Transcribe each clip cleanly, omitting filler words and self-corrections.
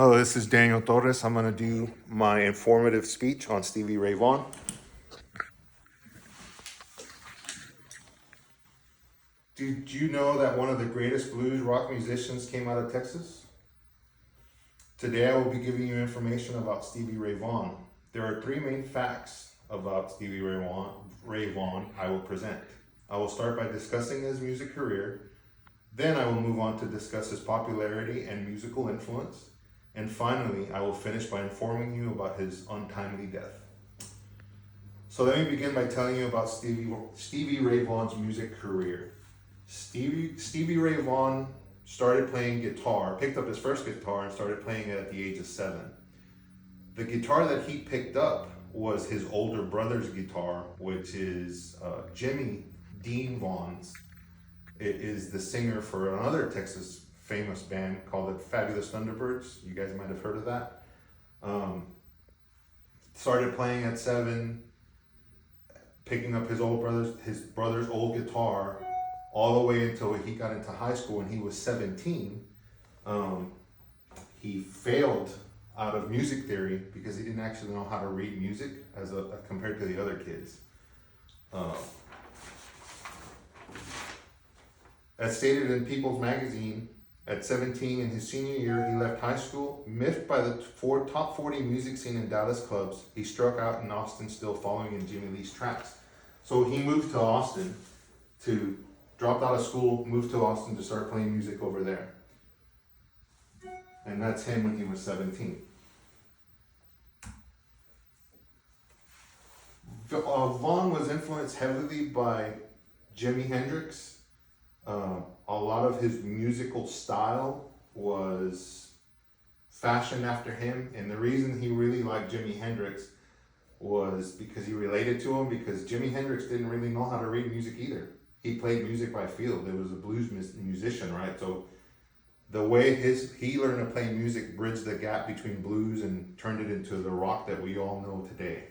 Hello, this is Daniel Torres. I'm going to do my informative speech on Stevie Ray Vaughan. Did you know that one of the greatest blues rock musicians came out of Texas? Today I will be giving you information about Stevie Ray Vaughan. There are three main facts about Stevie Ray Vaughan I will present. I will start by discussing his music career. Then I will move on to discuss his popularity and musical influence. And finally, I will finish by informing you about his untimely death. So let me begin by telling you about Stevie Ray Vaughan's music career. Stevie Ray Vaughan started playing guitar, picked up his first guitar and started playing it at the age of 7. The guitar that he picked up was his older brother's guitar, which is Jimmy Dean Vaughan's. It is the singer for another Texas famous band called the Fabulous Thunderbirds. You guys might have heard of that. Started playing at 7, picking up his brother's old guitar, all the way until he got into high school when he was 17. He failed out of music theory because he didn't actually know how to read music as compared to the other kids. As stated in People's Magazine, at 17 in his senior year, he left high school. Miffed by the top 40 music scene in Dallas clubs, he struck out in Austin, still following in Jimmy Lee's tracks. So he moved to Austin, dropped out of school, moved to Austin to start playing music over there. And that's him when he was 17. Vaughan was influenced heavily by Jimi Hendrix. A lot of his musical style was fashioned after him, and the reason he really liked Jimi Hendrix was because he related to him, because Jimi Hendrix didn't really know how to read music either. He played music by feel. It was a blues musician, right? So the way he learned to play music bridged the gap between blues and turned it into the rock that we all know today.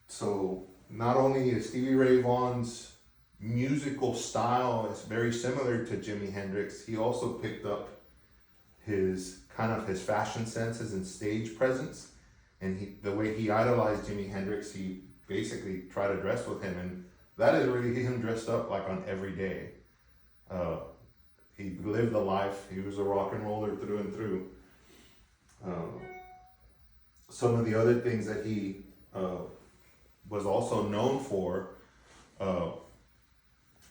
So not only is Stevie Ray Vaughan's musical style is very similar to Jimi Hendrix, he also picked up his fashion senses and stage presence. And the way he idolized Jimi Hendrix, he basically tried to dress with him, and that is really him dressed up like on every day. He lived the life. He was a rock and roller through and through. Some of the other things that he was also known for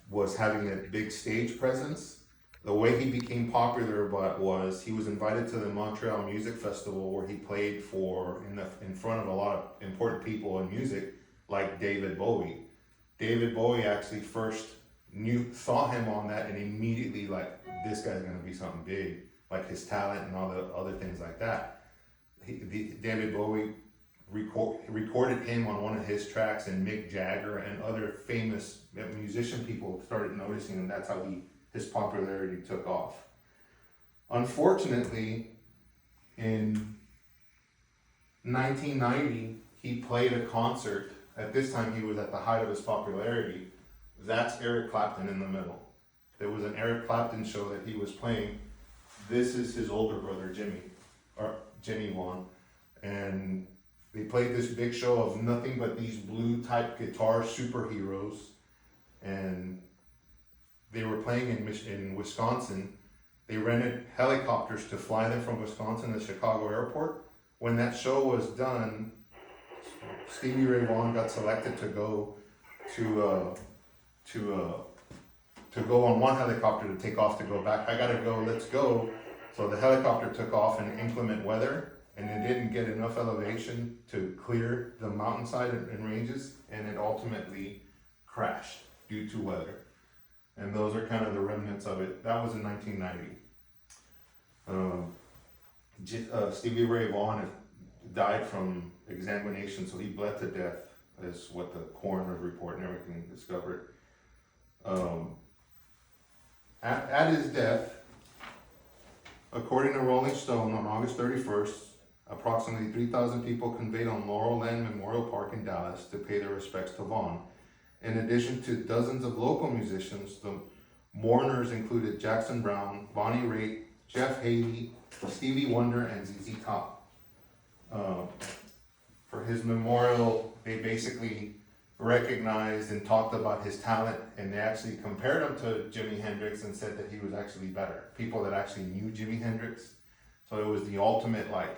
was having a big stage presence. The way he became popular was he was invited to the Montreal Music Festival, where he played in front of a lot of important people in music, like David Bowie. David Bowie actually first saw him on that and immediately like, this guy's gonna be something big, like his talent and all the other things like that. David Bowie recorded him on one of his tracks, and Mick Jagger and other famous musician people started noticing, and that's how his popularity took off. Unfortunately, in 1990, he played a concert. At this time, he was at the height of his popularity. That's Eric Clapton in the middle. There was an Eric Clapton show that he was playing. This is his older brother, Jimmy Vaughan. And they played this big show of nothing but these blue type guitar superheroes. And they were playing in Wisconsin. They rented helicopters to fly them from Wisconsin to Chicago airport. When that show was done, Stevie Ray Vaughan got selected to go to go on one helicopter to take off to go back. I gotta go, let's go. So the helicopter took off in inclement weather, and it didn't get enough elevation to clear the mountainside and ranges, and it ultimately crashed due to weather. And those are kind of the remnants of it. That was in 1990. Stevie Ray Vaughan died from examination, so he bled to death, is what the coroner's report and everything discovered. At his death, according to Rolling Stone, on August 31st, approximately 3,000 people conveyed on Laurel Land Memorial Park in Dallas to pay their respects to Vaughan. In addition to dozens of local musicians, the Mourners included Jackson Browne, Bonnie Raitt, Jeff Haley, Stevie Wonder, and ZZ Top. For his memorial, they basically recognized and talked about his talent, and they actually compared him to Jimi Hendrix and said that he was actually better. People that actually knew Jimi Hendrix. So it was the ultimate like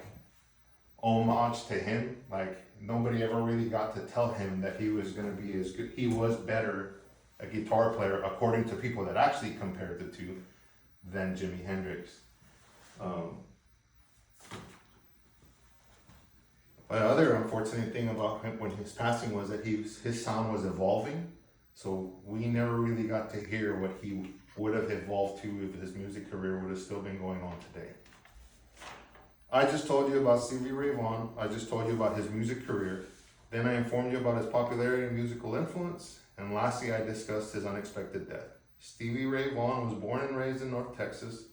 homage to him. Like nobody ever really got to tell him that he was going to be as good. He was better a guitar player, according to people that actually compared the two, than Jimi Hendrix. The other unfortunate thing about him when his passing was that his sound was evolving, so we never really got to hear what he would have evolved to if his music career would have still been going on today. I just told you about Stevie Ray Vaughan. I just told you about his music career. Then I informed you about his popularity and musical influence. And lastly, I discussed his unexpected death. Stevie Ray Vaughan was born and raised in North Texas.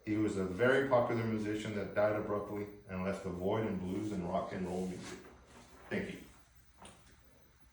He was a very popular musician that died abruptly and left a void in blues and rock and roll music. Thank you.